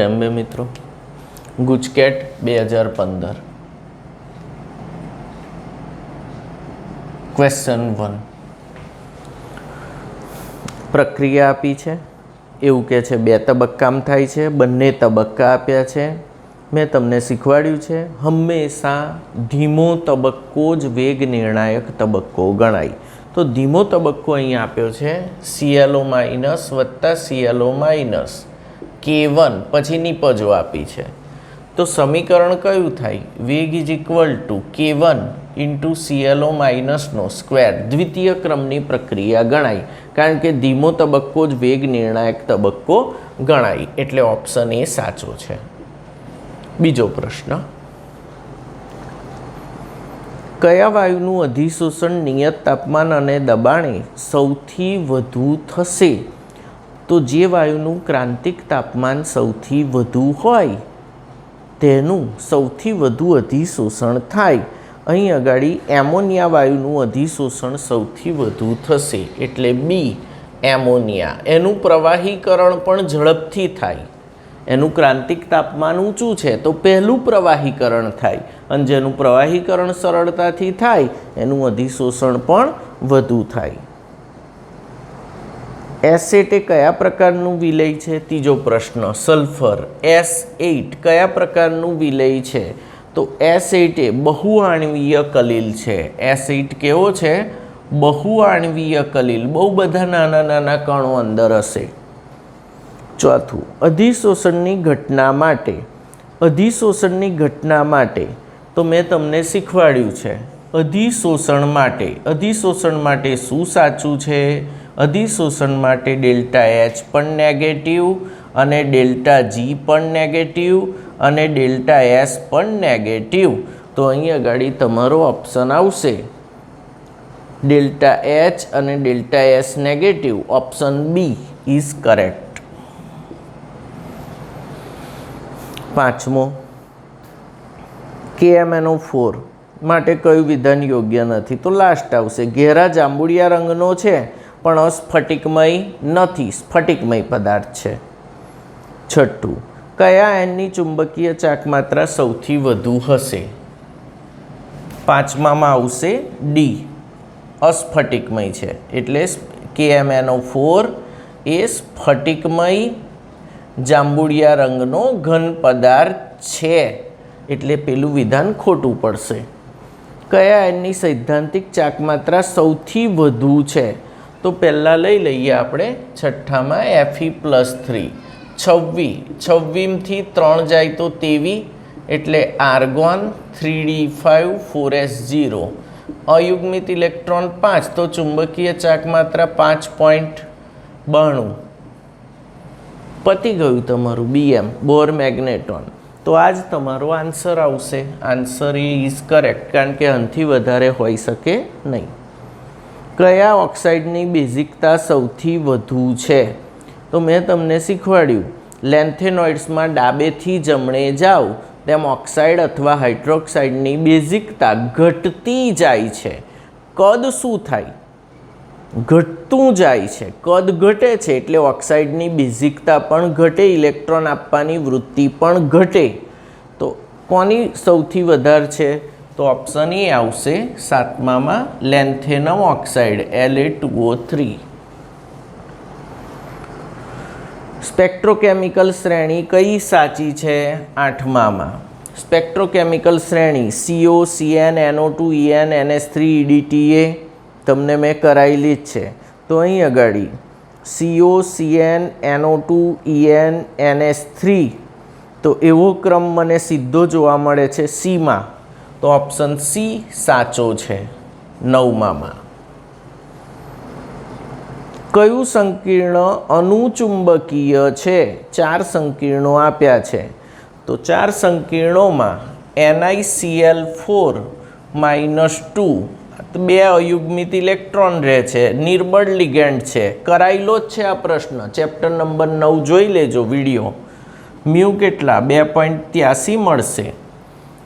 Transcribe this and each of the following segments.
બે મિત્રો ગુજકેટ 2015 ક્વેશ્ચન 1 પ્રક્રિયા આપી છે એવું કે છે બે તબક્કામાં થાય છે બંને તબક્કા આપ્યા છે મેં તમને શીખવાડ્યું છે હંમેશા ધીમો તબક્કો જ વેગ નિર્ણાયક તબક્કો ગણાય તો ધીમો તબક્કો અહીં આપ્યો છે ClO- વત્તા ClO- K1 પછી નિપજો આપી છે તો સમીકરણ કયું થાય વેગ is equal to K1 into ClO- નો સ્ક્વેર દ્વિતીય ક્રમની પ્રક્રિયા ગણાય કારણ કે ધીમો તબક્કો જ વેગ નિર્ણાયક તબક્કો ગણાય એટલે ઓપ્શન એ સાચો છે. બીજો પ્રશ્ન કયા વાયુનું અધિશોષણ નિયત તાપમાન અને દબાણે સૌથી વધુ થશે તો જે વાયુનું ક્રાંતિક તાપમાન સૌથી વધુ હોય તેનું સૌથી વધુ અધિશોષણ થાય. અહીં આગળ એમોનિયા વાયુનું અધિશોષણ સૌથી વધુ થશે એટલે બી એમોનિયા. એનું પ્રવાહીકરણ પણ ઝડપથી થાય. એનું ક્રાંતિક તાપમાન ઊંચું છે તો પહેલું પ્રવાહીકરણ થાય અને જેનું પ્રવાહીકરણ સરળતાથી થાય એનું અધિશોષણ પણ વધુ થાય. એસેટ એ કયા પ્રકારનું વિલેય છે? ત્રીજો પ્રશ્ન સલ્ફર S8 કયા પ્રકારનું વિલેય છે? તો S8 એ બહુઆણ્વીય કલીલ છે. S8 કેવો છે? બહુઆણ્વીય કલીલ. બહુ બધા નાના નાના કણો અંદર હશે. ચોથું અધિશોષણની ઘટના માટે તો મેં તમને શીખવાડ્યું છે અધિશોષણ માટે શું સાચું છે? અધિશોષણ માટે ડેલ્ટા H પણ નેગેટિવ અને ડેલ્ટા G પણ નેગેટિવ અને ડેલ્ટા S પણ નેગેટિવ. તો અહીં આગળ તમારો ઓપ્શન આવશે ડેલ્ટા H અને delta S negative. Option B is correct. પાંચમો KMnO4 માટે કયું વિધાન યોગ્ય નથી? તો લાસ્ટ આવશે. ઘેરા જાંબુડિયા રંગનો છે પણ અસ્ફટિકમય નથી, સ્ફટિકમય પદાર્થ છે. છઠ્ઠું કયા એનની ચુંબકીય ચાકમાત્રા સૌથી વધુ હશે? પાંચમામાં આવશે ડી અસ્ફટિકમય છે એટલે KMnO4 એ સ્ફટિકમય જાંબુડિયા રંગનો ઘન પદાર્થ છે એટલે પેલું વિધાન ખોટું પડશે. કયા એનની સૈદ્ધાંતિક ચાકમાત્રા સૌથી વધુ છે? તો પહેલાં લઈ લઈએ આપણે છઠ્ઠામાં Fe+3 26માંથી 3 જાય તો 23 એટલે આર્ગોન 3d5 4s0 અયુગ્મિત ઇલેક્ટ્રોન 5 તો ચુંબકીય ચાકમાત્રા 5.92 પતી ગયું તમારું BM બોર મેગ્નેટોન. તો આ જ તમારો આન્સર આવશે. આન્સર એ ઇઝ કરેક્ટ કારણ કે આનાથી વધારે હોઈ શકે નહીં. કયા ઓક્સાઇડની બેઝિકતા સૌથી વધુ છે? તો મેં તમને શીખવાડ્યું લેન્થેનોઇડ્સમાં ડાબેથી જમણે જાઓ તેમ ઓક્સાઇડ અથવા હાઇડ્રોક્સાઇડની બેઝિકતા ઘટતી જાય છે. કદ શું થાય? ઘટતું જાય છે. કદ ઘટે છે એટલે ઓક્સાઇડની બેઝિકતા પણ ઘટે, ઇલેક્ટ્રોન આપવાની વૃત્તિ પણ ઘટે. તો કોની સૌથી વધારે છે? તો ઓપ્શન એ આવશે સાતમામાં લેન્થેનમ ઓક્સાઇડ La2O3. સ્પેક્ટ્રોકેમિકલ શ્રેણી કઈ સાચી છે? આઠમામાં સ્પેક્ટ્રોકેમિકલ શ્રેણી CO CN NO2 EN NS3 EDTA તમને મેં કરાયેલી જ છે. તો અહીં આગળ CO CN NO2 EN NS3 તો એવો ક્રમ મને સીધો જોવા મળે છે Cમાં. તો ઓપ્શન સી સાચો છે. નવમામાં કયું સંકીર્ણ અનુચુંબકીય છે? 4 સંકીર્ણો આપ્યા છે તો 4 સંકીર્ણોમાં NiCl4 -2 બે અયુગ્મિત ઇલેક્ટ્રોન રહે છે, નિર્બળ લિગેન્ડ છે. કરાયેલો જ છે આ પ્રશ્ન. ચેપ્ટર નંબર 9 જોઈ લેજો વિડીયો. મ્યુ કેટલા? 2.83 મળશે.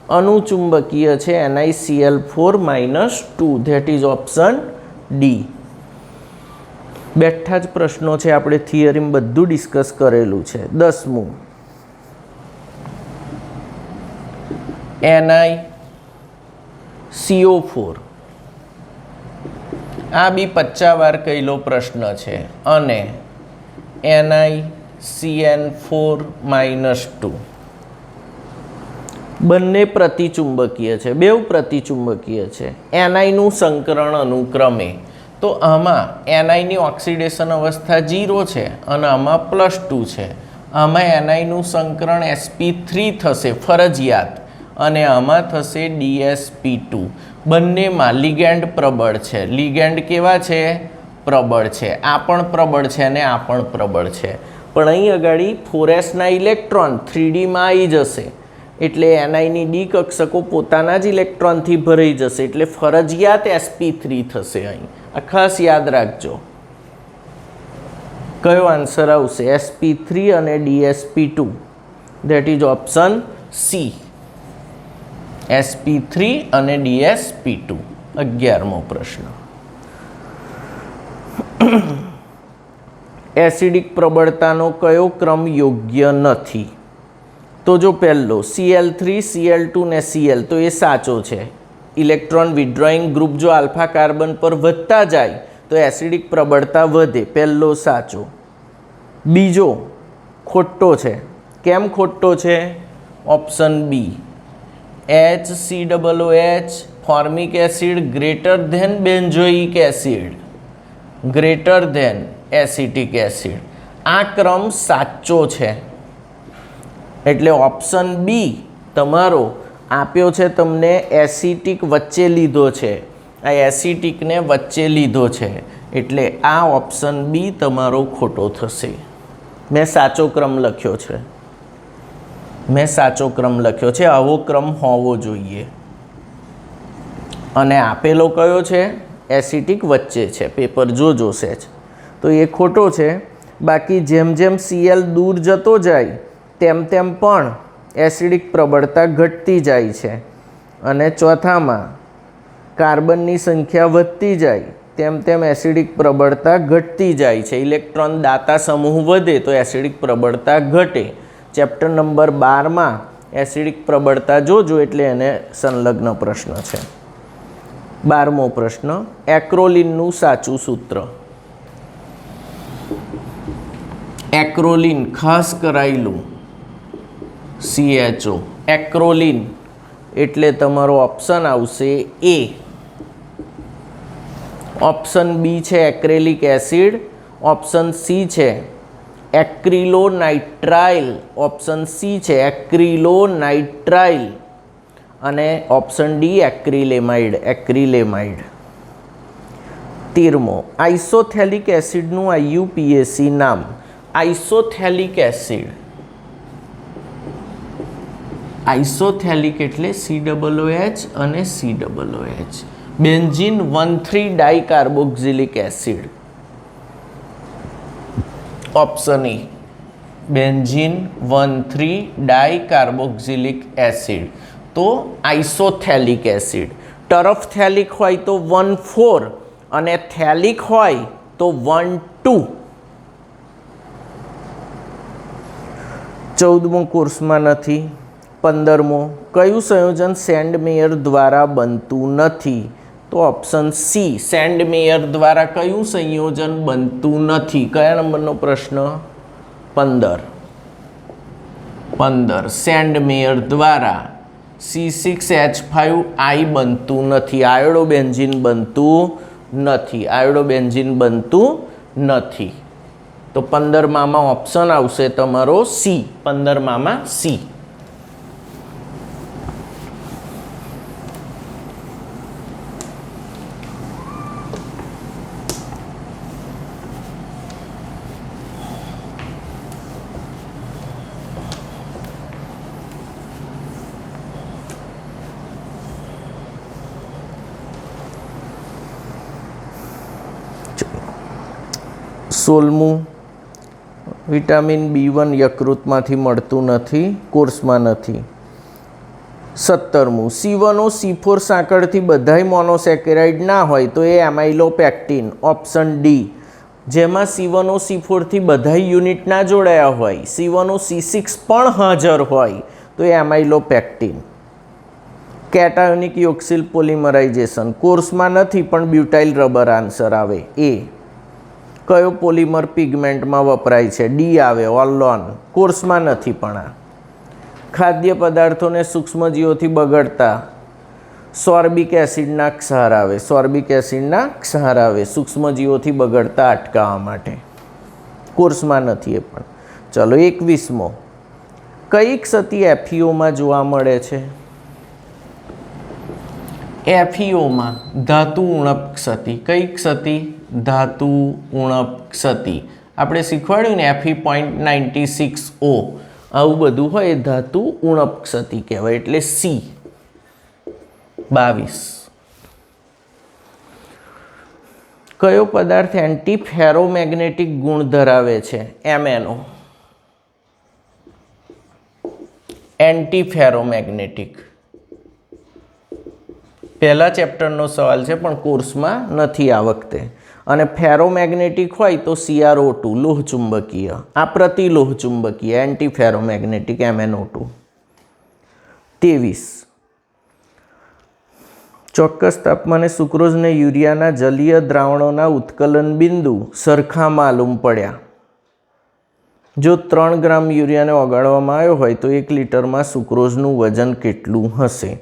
અનુચુંબકીય છે NiCl4 -2 that is option D. બેઠા જ પ્રશ્નો છે, આપણે થિયરીમાં બધું ડિસ્કસ કરેલું છે. 10મું NiCO4 આ બી 50 વાર કહેલો પ્રશ્ન છે અને NiCN4-2 બંને પ્રતિચુંબકીય છે, બેવ પ્રતિચુંબકીય છે. Niનું સંકરણ અનુક્રમે તો આમાં Niની ઓક્સિડેશન અવસ્થા 0 છે અને આમાં +2 છે. આમાં Niનું સંકરણ sp3 થશે ફરજિયાત અને આમાં થશે dsp2. બંનેમાં લિગેન્ડ પ્રબળ છે. લિગેન્ડ કેવા છે? પ્રબળ છે. આ પણ પ્રબળ છે અને આ પણ પ્રબળ છે. પણ અહીં આગળ 4sના ઇલેક્ટ્રોન 3Dમાં આવી જશે એટલે Niની ડી કક્ષકો પોતાના જ ઇલેક્ટ્રોનથી ભરાઈ જશે એટલે ફરજિયાત sp3 થશે. અહીં આ ખાસ યાદ રાખજો. કયો આન્સર આવશે? sp3 અને dsp2. That is option C. sp3 અને dsp2. 11મો પ્રશ્ન. એસિડિક પ્રબળતાનો કયો ક્રમ યોગ્ય નથી? તો જો પહેલો Cl3 Cl2 ને Cl તો એ સાચો છે. ઇલેક્ટ્રોન વિડ્રોઈંગ ગ્રુપ જો આલ્ફા કાર્બન પર વધતા જાય તો એસિડિક પ્રબળતા વધે. પહેલો સાચો. બીજો ખોટો છે. કેમ ખોટો છે? Option B HCOOH formic acid greater than benzoic acid greater than acetic acid. આ ક્રમ સાચો છે એટલે ઓપ્શન બી તમારો આપ્યો છે તમને એસિટિક વચ્ચે લીધો છે. આ એસિટિકને વચ્ચે લીધો છે એટલે આ ઓપ્શન બી તમારો ખોટો થશે. મેં સાચો ક્રમ લખ્યો છે. આવો ક્રમ હોવો જોઈએ. અને આપેલો કયો છે? એસિટિક વચ્ચે છે. પેપર જોજો સેજ તો એ ખોટો છે. બાકી જેમ જેમ Cl દૂર જતો જાય તેમ તેમ પણ એસિડિક પ્રબળતા ઘટતી જાય છે. અને ચોથામાં કાર્બનની સંખ્યા વધતી જાય તેમ તેમ એસિડિક પ્રબળતા ઘટતી જાય છે. ઇલેક્ટ્રોન દાતા સમૂહ વધે તો એસિડિક પ્રબળતા ઘટે. ચેપ્ટર નંબર 12માં એસિડિક પ્રબળતા જોજો એટલે એને સંલગ્ન પ્રશ્ન છે. 12મો પ્રશ્ન. એક્રોલિનનું સાચું સૂત્ર. એક્રોલિન ખાસ કરાયેલું CHO. એક્રોલિન એટલે તમારો ઓપ્શન આવશે એ. ઓપ્શન બી છે એક્રેલિક એસિડ. ઓપ્શન સી છે એક્રિલોનાઇટ્રાઇલ. ઓપ્શન સી છે એક્રિલોનાઇટ્રાઇલ અને ઓપ્શન ડી એક્રિલેમાઇડ. 13મો. આઇસોથેલિક એસિડનું IUPAC નામ. આઇસોથેલિક એટલે COOH અને COOH. Benzene 1,3 dicarboxylic acid. Option A benzene 1,3 dicarboxylic acid. તો આઇસોથેલિક એસિડ. ટરફથેલિક હોય તો 1,4 અને થેલિક હોય તો 1,2. 14મો કોર્સમાં નથી. 15મો. કયું સંયોજન સેન્ડમેયર દ્વારા બનતું નથી? તો ઓપ્શન સી સેન્ડમેયર દ્વારા કયું સંયોજન બનતું નથી? કયા નંબરનો પ્રશ્ન? 15. સેન્ડમેયર દ્વારા C6H5I બનતું નથી. આયોડોબેન્ઝીન બનતું નથી. તો 15માં ઓપ્શન આવશે તમારો સી. 15માં સી. સોલમું. વિટામિન B1 યકૃતમાંથી મળતું નથી, કોર્સમાં નથી. 17મું. C1OC4 સાંકળથી બધાય મોનોસેકેરાઇડ ના હોય તો એ એમાઇલોપેક્ટિન. Option D. જેમાં C1OC4થી બધાય યુનિટ ના જોડાયા હોય, C1OC6 પણ હાજર હોય તો એ એમાઇલોપેક્ટિન. કેટાયોનિક યોક્સિલ પોલિમરાઇઝેશન કોર્સમાં નથી પણ બ્યુટાઇલ રબર આન્સર આવે એ. કયો પોલિમર પિગમેન્ટમાં વપરાય છે? ડી આવે ઓલોન. કોર્સમાં નથી પણ આ. ખાદ્ય પદાર્થોને સૂક્ષ્મજીવોથી બગડતા સોર્બિક એસિડના ક્ષાર આવે. સોર્બિક એસિડના ક્ષાર આવે સૂક્ષ્મજીવોથી બગડતા અટકાવવા માટે. કોર્સમાં નથી એ પણ. ચલો 21મો. કઈ ક્ષતિ એફઈઓમાં જોવા મળે છે? એફઈઓમાં ધાતુ ઉણપ ક્ષતિ. કઈ ક્ષતિ? ધાતુ ઉણપ ક્ષતિ. આપણે શીખવાડ્યું ને Fe.96O આવું બધું હોય ધાતુ ઉણપ ક્ષતિ કહેવાય એટલે સી. 22. કયો પદાર્થ એન્ટી ફેરોમેગ્નેટિક ગુણ ધરાવે છે? MnO. એન્ટી ફેરોમેગ્નેટિક પહેલા ચેપ્ટરનો સવાલ છે પણ કોર્સમાં નથી આ વખતે. અને ફેરોમેગ્નેટિક હોય તો CrO2 લોહચુંબકીય. આ પ્રતિલોહચુંબકીય એન્ટી ફેરોમેગ્નેટિક MnO2. 23. ચોક્કસ તાપમાને સુક્રોઝ ને યુરિયાના જલીય દ્રાવણોના ઉત્કલન બિંદુ સરખા માલુમ પડ્યા. જો 3 ગ્રામ યુરિયાને ઓગાળવામાં આવ્યો હોય તો 1 લિટરમાં સુક્રોઝનું વજન કેટલું હશે?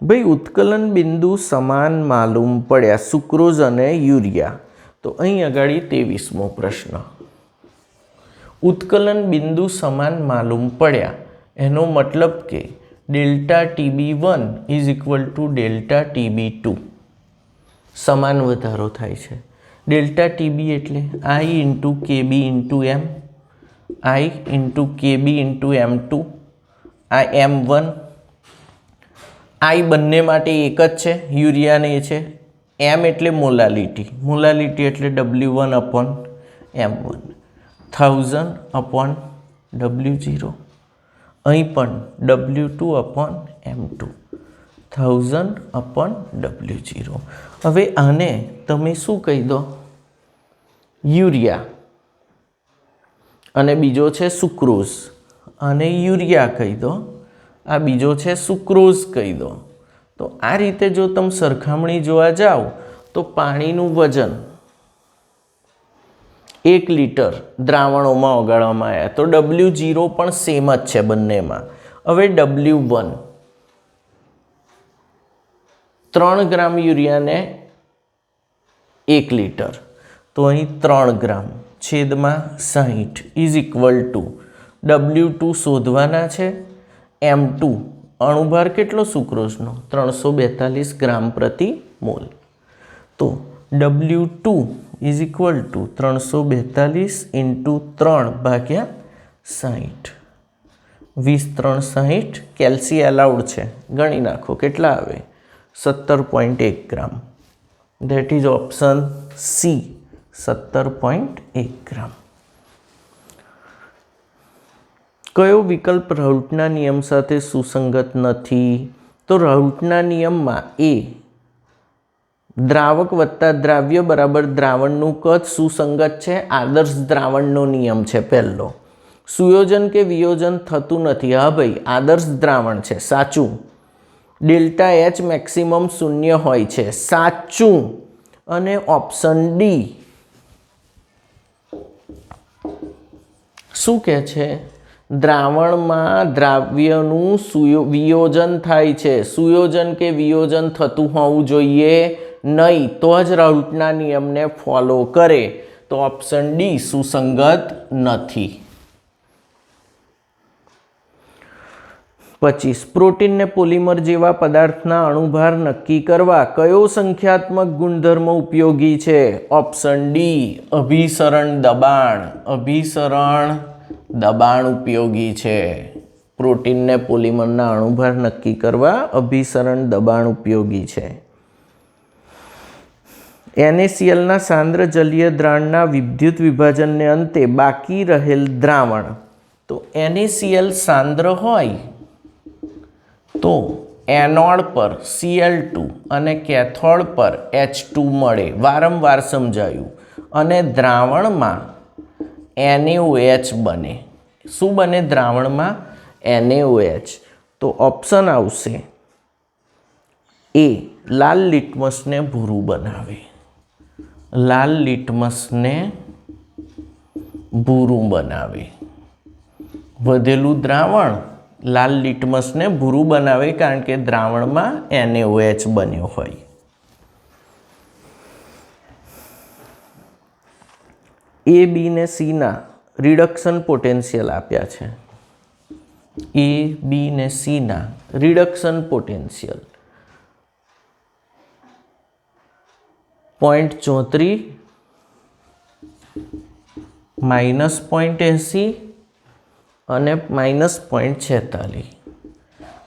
ભાઈ ઉત્કલન બિંદુ સમાન માલુમ પડ્યા સુક્રોઝ અને યુરિયા. તો અહીં આગળ 23મો પ્રશ્ન. ઉત્કલન બિંદુ સમાન માલુમ પડ્યા એનો મતલબ કે delta TB1 is equal to delta TB2 સમાન વધારો થાય છે. ડેલ્ટા TB એટલે I into KB into M, I into KB into M2, આ M1. I બંને માટે એક જ છે યુરિયાને એ છે. M એટલે મોલાલિટી, મોલાલિટી એટલે W1 upon M1, 1000 upon W0. અહીં પણ W2 upon M2, 1000 upon W0. હવે આને તમે શું કહી દો? યુરિયા અને બીજો છે સુક્રોઝ. આને યુરિયા કહી દો, આ બીજો છે સુક્રોઝ કહી દો. તો આ રીતે જો તમે સરખામણી જોવા જાઓ તો પાણીનું વજન 1 લિટર દ્રાવણોમાં ઓગાળવામાં આવ્યા તો W0 પણ સેમ જ છે બંનેમાં. હવે W1 3 ગ્રામ યુરિયાને 1 લિટર તો અહીં 3 ગ્રામ છેદમાં 60 ઇઝ ઇક્વલ ટુ W2 શોધવાના છે. M2 અણુભાર કેટલો સુક્રોઝનો? 342 ગ્રામ પ્રતિ મોલ. તો W2 is equal two 342 into 3 ભાગ્યા 60. 20 3 60. કેલ્સી એલાઉડ છે ગણી નાખો કેટલા આવે? 17.1 ગ્રામ. ધેટ ઇઝ ઓપ્શન સી 17.1 ગ્રામ. કયો વિકલ્પ રાઉલ્ટના નિયમ સાથે સુસંગત નથી? તો રાઉલ્ટના નિયમમાં એ દ્રાવક વત્તા દ્રાવ્ય બરાબર દ્રાવણનું કદ સુસંગત છે. આદર્શ દ્રાવણનો નિયમ છે પહેલો. સુયોજન કે વિયોજન થતું નથી. હા ભાઈ આદર્શ દ્રાવણ છે સાચું. ડેલ્ટા H મેક્સિમમ 0 હોય છે સાચું. અને ઓપ્શન ડી શું કહે છે? દ્રાવણમાં દ્રાવ્યનું વિયોજન થાય છે. સુયોજન કે વિયોજન થતું હોવું જોઈએ નહીં તો જ રાઉલ્ટના નિયમને ફોલો કરે. તો ઓપ્શન ડી સુસંગત નથી. 25 પ્રોટીનને પોલિમર જેવા પદાર્થના અણુભાર નક્કી કરવા કયો સંખ્યાત્મક ગુણધર્મ ઉપયોગી છે? ઓપ્શન ડી અભિસરણ દબાણ. અભિસરણ દબાણ ઉપયોગી છે. પ્રોટીનને પોલિમરના અણુભાર નક્કી કરવા અભિસરણ દબાણ ઉપયોગી છે. NaClના સાંદ્ર જલીય દ્રાવણના વિદ્યુત વિભાજનને અંતે બાકી રહેલ દ્રાવણ. તો NaCl સાંદ્ર હોય તો એનોડ પર Cl2 અને કેથોડ પર H2 મળે. વારંવાર સમજાયું. અને દ્રાવણમાં NaOH બને. શું બને દ્રાવણમાં? NaOH. તો ઓપ્શન આવશે એ લાલ લિટમસને ભૂરું બનાવે, લાલ લિટમસને ભૂરું બનાવે. વધેલું દ્રાવણ લાલ લિટમસને ભૂરું બનાવે કારણ કે દ્રાવણમાં NaOH બન્યો હોય. એ બી ને સીના રિડક્શન પોટેન્શિયલ આપ્યા છે. એ બી ને સીના રિડક્શન પોટેન્શિયલ 0.34 -0.80 અને -0.46.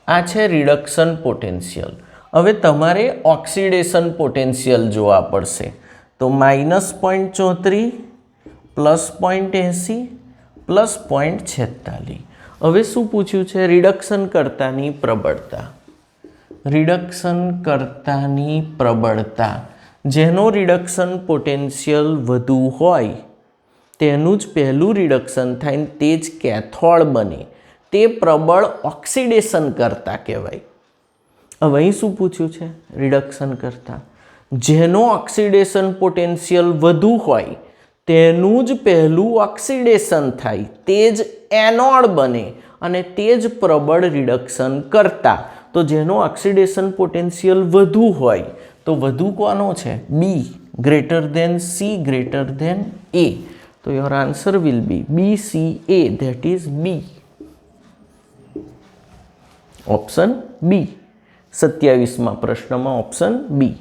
આ છે રિડક્શન પોટેન્શિયલ. હવે તમારે ઓક્સિડેશન પોટેન્શિયલ જોવા પડશે. તો -0.34 +0.80 +0.46. હવે શું પૂછ્યું છે? રિડક્શન કર્તાની પ્રબળતા. રિડક્શન કર્તાની પ્રબળતા જેનો રિડક્શન પોટેન્શિયલ વધુ હોય તેનું જ પહેલું રિડક્શન થાય ને તે જ કેથોડ બને તે પ્રબળ ઓક્સિડેશન કરતા કહેવાય. હવે અહીં શું પૂછ્યું છે? રિડક્શન કરતા જેનો ઓક્સિડેશન પોટેન્શિયલ વધુ હોય તેનું જ પહેલું ઓક્સિડેશન થાય તે જ એનોડ બને અને તે જ પ્રબળ રિડક્શન કરતા. તો જેનો ઓક્સિડેશન પોટેન્શિયલ વધુ હોય તો વધુ કોનો છે? B greater than C greater than A. તો your answer will be BCA, that is B. Option B 27માં પ્રશ્નમાં ઓપ્શન બી.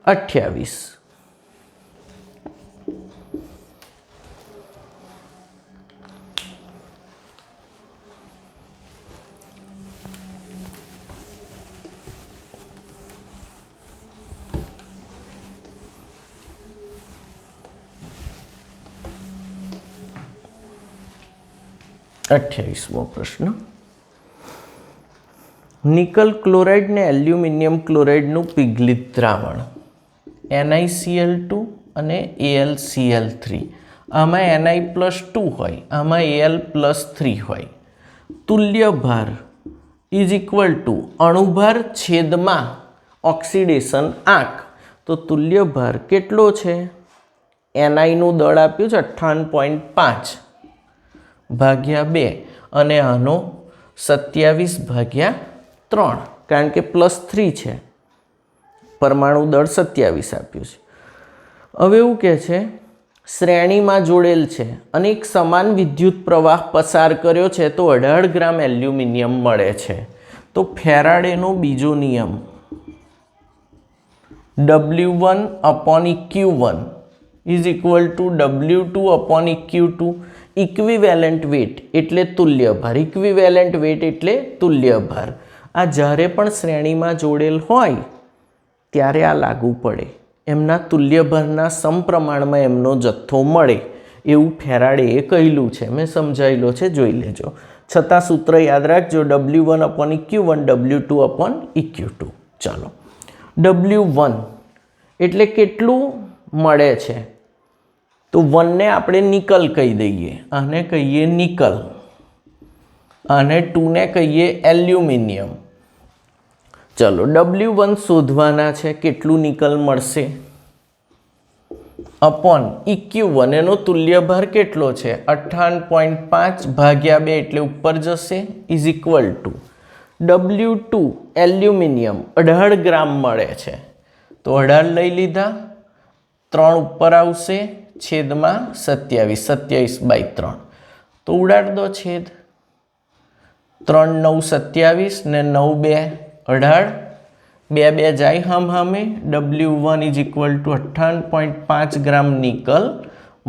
28 28મો પ્રશ્ન. નિકલ ક્લોરાઇડ ને એલ્યુમિનિયમ ક્લોરાઇડનું પીગલિત દ્રાવણ NiCl2 અને AlCl3. આમાં Ni+2 હોય, આમાં Al+3 હોય. તુલ્ય ભાર ઇઝ ઇક્વલ ટુ અણુભાર છેદમાં ઓક્સિડેશન આંક. તો તુલ્ય ભાર કેટલો છે? Niનું દળ આપ્યું છે 58.5 ભાગ્યા 2 અને આનો 27/3 કારણ કે +3 છે. પરમાણુ દળ 27 આપ્યું છે. હવે એવું કહે છે શ્રેણીમાં જોડેલ છે અને એક સમાન વિદ્યુત પ્રવાહ પસાર કર્યો છે તો 18 ગ્રામ એલ્યુમિનિયમ મળે છે. તો ફેરાડેનો બીજો નિયમ W1/EQ1 is equal to W2/EQ2. Equivalent weight એટલે તુલ્ય ભાર. ઇક્વિવેલન્ટ વેટ એટલે તુલ્ય ભાર. આ જ્યારે પણ શ્રેણીમાં જોડેલ હોય ત્યારે આ લાગુ પડે. એમના તુલ્ય ભારના સમપ્રમાણમાં એમનો જથ્થો મળે એવું ફેરાડેએ કહેલું છે. મેં સમજાવેલો છે, જોઈ લેજો. છતાં સૂત્ર યાદ રાખજો W1/EQ1 W2/EQ2. ચાલો, W1 એટલે કેટલું મળે છે? તો 1 ને આપણે નિકલ કહી દઈએ, આને કહીએ નિકલ, અને 2 ને કહીએ એલ્યુમિનિયમ. ચલો W1 શોધવાના છે. કેટલું નિકલ મળશે? અપોન EQ1 એનો તુલ્ય ભાર કેટલો છે? 58.5 ભાગ્યા 2 એટલે ઉપર જશે is equal two W2 aluminium 18 ગ્રામ મળે છે. તો 18 લઈ લીધા, 3 ઉપર આવશે છેદમાં 27/3. તો ઉડાડ દો છેદ. 3 9 27 ને 9 2 18. 2 2 જાય સામે. W1 is equal two 58.5 gram nickel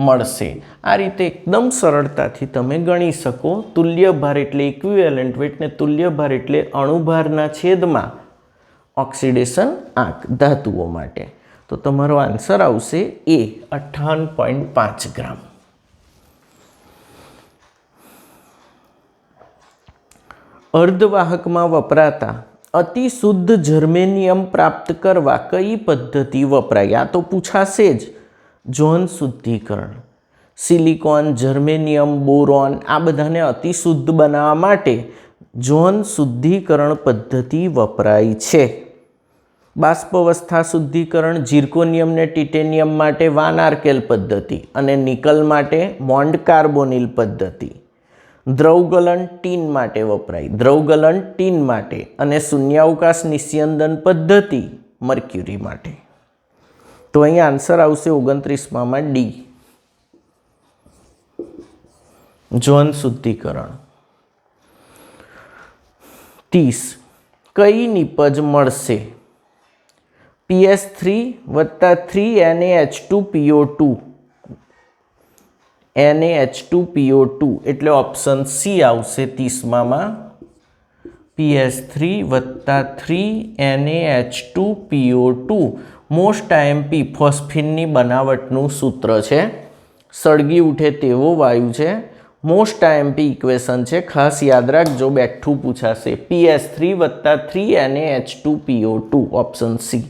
મળશે. આ રીતે એકદમ સરળતાથી તમે ગણી શકો. તુલ્ય ભાર એટલે ઇક્વિવેલન્ટ વેટ ને તુલ્ય ભાર એટલે અણુભારના છેદમાં ઓક્સિડેશન આંક ધાતુઓ માટે. તો તમારો આન્સર આવશે એ 58.5 ગ્રામ. અર્ધવાહકમાં વપરાતા અતિ શુદ્ધ જર્મેનિયમ પ્રાપ્ત કરવા કઈ પદ્ધતિ વપરાય? આ તો પૂછાશે જ. ઝોન શુદ્ધિકરણ. સિલિકોન, જર્મેનિયમ, બોરોન આ બધાને અતિ શુદ્ધ બનાવવા માટે ઝોન શુદ્ધિકરણ પદ્ધતિ વપરાય છે. બાષ્પાવસ્થા શુદ્ધિકરણ ઝિર્કોનિયમ ને ટિટેનિયમ માટે વાન આર્કેલ પદ્ધતિ અને નિકલ માટે મોન્ડ કાર્બોનિલ પદ્ધતિ. દ્રવગલન ટીન માટે વપરાય, દ્રવગલન ટીન માટે, અને શૂન્યાવકાશ નિસ્યંદન પદ્ધતિ મર્ક્યુરી માટે. તો અહીંયા આન્સર આવશે 29માં ડી, જૌન શુદ્ધિકરણ. 30 કઈ નિપજ મળશે? PS3 + 3NaH2PO2, NaH2PO2 એટલે ઓપ્શન સી આવશે 30માં. PS3 + 3NaH2PO2 મોસ્ટ આઈએમપી ફોસ્ફીનની બનાવટનું સૂત્ર છે. સળગી ઉઠે તેવો વાયુ છે. મોસ્ટ આઈએમપી ઇક્વેશન છે, ખાસ યાદ રાખજો, બેઠું પૂછાશે. PS3 + 3NaH2PO2 option C.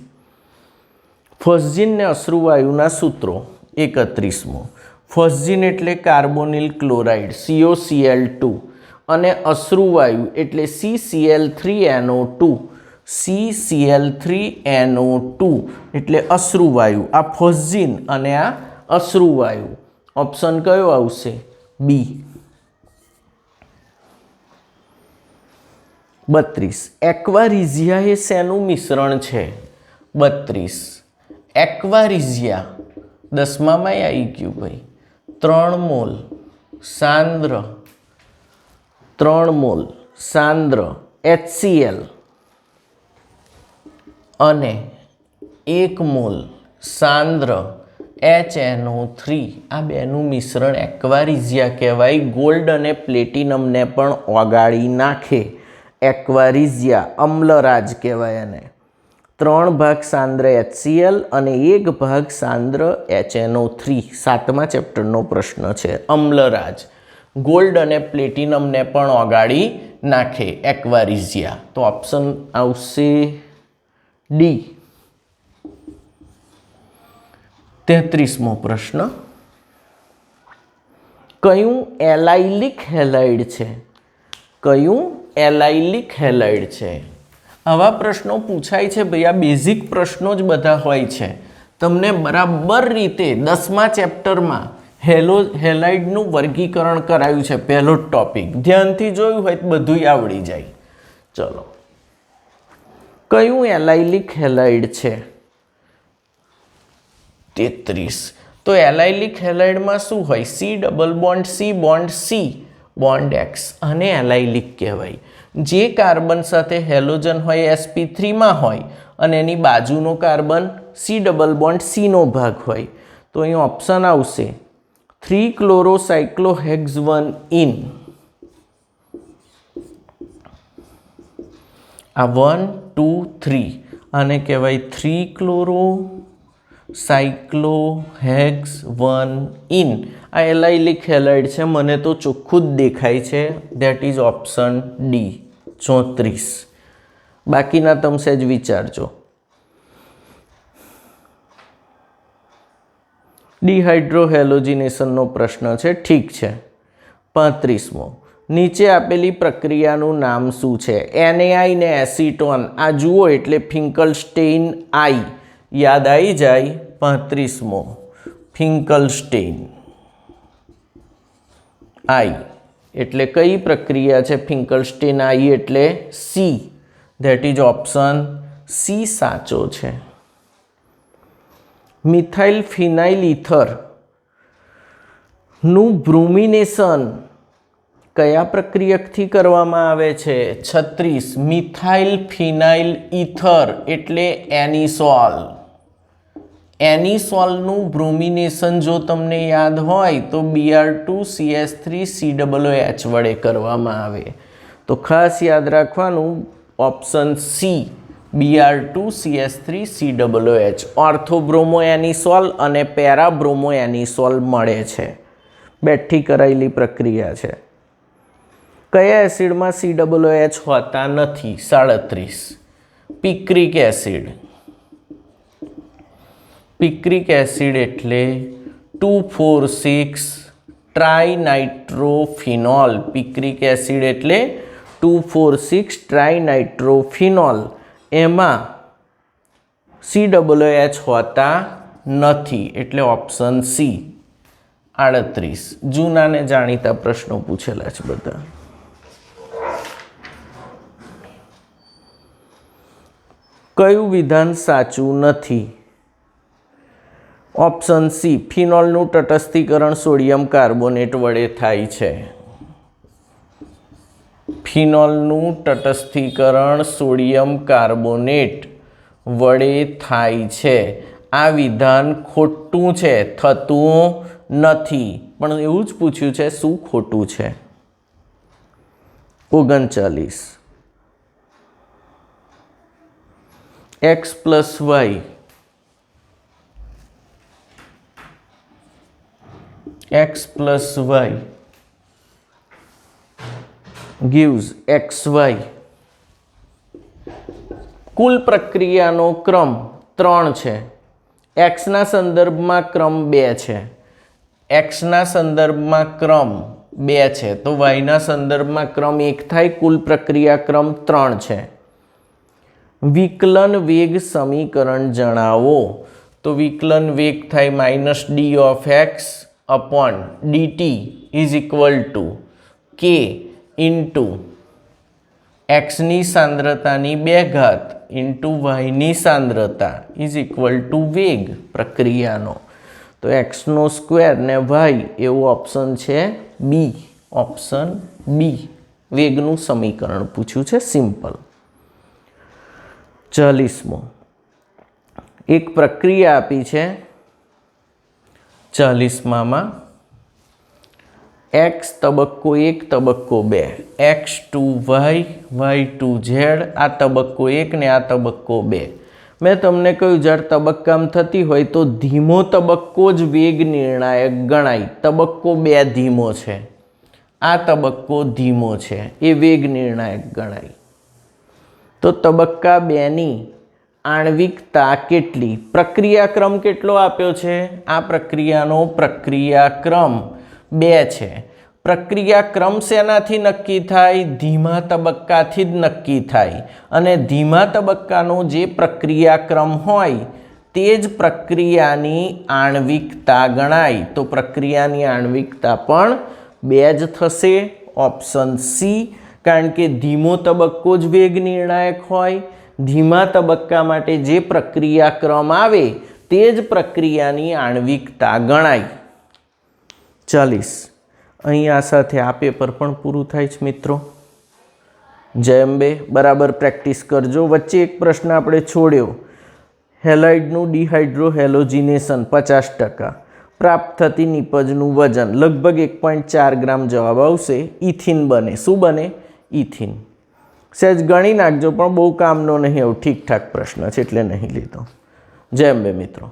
ફોસ્જીન ને અશ્રુવાયુના સૂત્રો. 31મો ફોસ્જીન એટલે કાર્બોનિલ ક્લોરાઇડ COCl2 અને અશ્રુવાયુ એટલે CCl3NO2, CCl3NO2 એટલે અશ્રુવાયુ. આ ફોસ્જીન અને આ અશ્રુવાયુ. ઓપ્શન કયો આવશે? બી. 32 એક્વારિઝિયા એ શેનું મિશ્રણ છે? 32 એક્વારિઝિયા 10માં આવી ગયું ભાઈ. 3 મોલ સાંદ્ર 3 મોલ સાંદ્ર HCl અને 1 મોલ સાંદ્ર HNO3, આ બેનું મિશ્રણ એક્વારિઝિયા કહેવાય. ગોલ્ડ અને પ્લેટિનમને પણ ઓગાળી નાખે. એક્વારિઝિયા અમ્લરાજ કહેવાય એને. 3 ભાગ સાંદ્ર HCl અને 1 ભાગ સાંદ્ર HNO3. 7મા ચેપ્ટરનો પ્રશ્ન છે. અમ્લરાજ ગોલ્ડ અને પ્લેટિનમને પણ ઓગાળી નાખે એક્વારિઝિયા. તો ઓપ્શન આવશે ડી. 33મો પ્રશ્ન. કયું એલાઇલિક હેલાઇડ છે? કયું એલાઇલિક હેલાઇડ છે? આવા પ્રશ્નો પૂછાય છે ભાઈ. આ બેઝિક પ્રશ્નો જ બધા હોય છે. તમને બરાબર રીતે 10મા ચેપ્ટરમાં હેલાઇડનું વર્ગીકરણ કરાયું છે. પહેલો જ ટોપિક ધ્યાનથી જોયું હોય તો બધું આવડી જાય. ચલો, કયું એલાઇલિક હેલાઇડ છે? 33 તો એલાઇલિક હેલાઇડમાં શું હોય? C double bond C bond C bond X અને એલાઇલિક કહેવાય. જે કાર્બન સાથે હેલોજન હોય sp3માં હોય અને એની બાજુનો carbon C double bond C નો ભાગ હોય. તો અહીં ઓપ્શન આવશે 3-chlorocyclohexane. આ 1 2 3 આને કહેવાય 3-chlorocyclohexane. આ એલાઇલિક હેલાઇડ છે. મને તો ચોખ્ખું જ દેખાય છે. That is option D 34. બાકીના તમે સહેજ વિચારજો. ડિહાઇડ્રોહેલોજિનેશનનો પ્રશ્ન છે. ઠીક છે. 35મો નીચે આપેલી પ્રક્રિયાનું નામ શું છે? NaI ને એસિટોન. આ જુઓ એટલે ફિંકલસ્ટેઇન આઈ યાદ આવી જાય. 35મો ફિંકલસ્ટેઇન આઈ એટલે કઈ પ્રક્રિયા છે? ફિંકલસ્ટેઇન આઈ એટલે C. That is option C સાચો છે. મિથાઇલ ફિનાઇલ ઇથર નું બ્રુમિનેશન કયા પ્રક્રિયકથી કરવામાં આવે છે? 36 મિથાઇલ ફિનાઇલ ઇથર એટલે એનિસોલ. એનિસોલનું બ્રુમિનેશન જો તમને યાદ હોય તો Br2CS3COOH વડે કરવામાં આવે. તો ખાસ યાદ રાખવાનું ઓપ્શન સી Br2CS3COOH. ઓર્થોબ્રોમો એનિસોલ અને પેરાબ્રોમો એનિસોલ મળે છે. બેઠી કરાયેલી પ્રક્રિયા છે. કયા એસિડમાં COOH હોતા નથી? 37 પિક્રિક એસિડ. પિક્રિક એસિડ એટલે 2,4,6 ટ્રાઇનાઇટ્રોફિનોલ. પિક્રિક એસિડ એટલે 2,4,6 ટ્રાઇનાઇટ્રોફિનોલ. એમાં COOH હોતા નથી એટલે ઓપ્શન સી 38 જૂના ને જાણીતા પ્રશ્નો પૂછેલા છે બધા. કયું વિધાન સાચું નથી? ઓપ્શન સી ફિનોલનું તટસ્થીકરણ સોડિયમ કાર્બોનેટ વડે થાય છે. ફિનોલનું તટસ્થીકરણ સોડિયમ કાર્બોનેટ વડે થાય છે. આ વિધાન ખોટું છે, થતું નથી. પણ એવું જ પૂછ્યું છે, શું ખોટું છે? 39 x plus y gives xy. કુલ પ્રક્રિયાનો ક્રમ 3 છે. x ના સંદર્ભમાં ક્રમ 2 છે. x ના સંદર્ભમાં ક્રમ 2 છે તો y ના સંદર્ભમાં ક્રમ 1 થાય. કુલ પ્રક્રિયા ક્રમ 3 છે. વિકલન વેગ સમીકરણ જણાવો. તો વિકલન વેગ થાય -d of x upon dt is equal to k into x ની સાંદ્રતાની 2 ઘાત into y ની સાંદ્રતા is equal to વેગ પ્રક્રિયાનો. તો x નો સ્ક્વેર ને y એવું ઓપ્શન છે બી. ઓપ્શન બી વેગનું સમીકરણ પૂછ્યું છે, સિમ્પલ. 40મો એક પ્રક્રિયા આપી છે 40માં x તબક્કો 1 તબક્કો 2 x to y y to z આ તબક્કો 1 ને આ તબક્કો 2. મેં તમને કહ્યું જ્યારે તબક્કામાં થતી હોય તો ધીમો તબક્કો જ વેગ નિર્ણાયક ગણાય. તબક્કો 2 ધીમો છે, આ તબક્કો ધીમો છે, એ વેગ નિર્ણાયક ગણાય. તો તબક્કા 2ની આણ્વિકતા કેટલી? પ્રક્રિયાક્રમ કેટલો આપ્યો છે? આ પ્રક્રિયાનો પ્રક્રિયાક્રમ 2 છે. પ્રક્રિયાક્રમ શેનાથી નક્કી થાય? ધીમા તબક્કાથી જ નક્કી થાય. અને ધીમા તબક્કાનો જે પ્રક્રિયાક્રમ હોય તે જ પ્રક્રિયાની આણ્વિકતા ગણાય. તો પ્રક્રિયાની આણ્વિકતા પણ 2 જ થશે. Option C. કારણ કે ધીમો તબક્કો જ વેગ નિર્ણાયક હોય. ધીમા તબક્કા માટે જે પ્રક્રિયાક્રમ આવે તે જ પ્રક્રિયાની આણ્વિકતા ગણાય. 40 અહીં આ સાથે આ પેપર પણ પૂરું થાય છે મિત્રો. જય અંબે. બરાબર પ્રેક્ટિસ કરજો. વચ્ચે એક પ્રશ્ન આપણે છોડ્યો. હેલાઇડનું ડિહાઇડ્રો હેલોજિનેશન 50%. પ્રાપ્ત થતી નિપજનું વજન લગભગ 1.4 ગ્રામ જવાબ આવશે. ઇથિન બને. શું બને? ઇથિન. સહેજ ગણી નાખજો પણ બહુ કામનો નહીં. એવું ઠીકઠાક પ્રશ્ન છે એટલે નહીં લીધો. જય અંબે મિત્રો.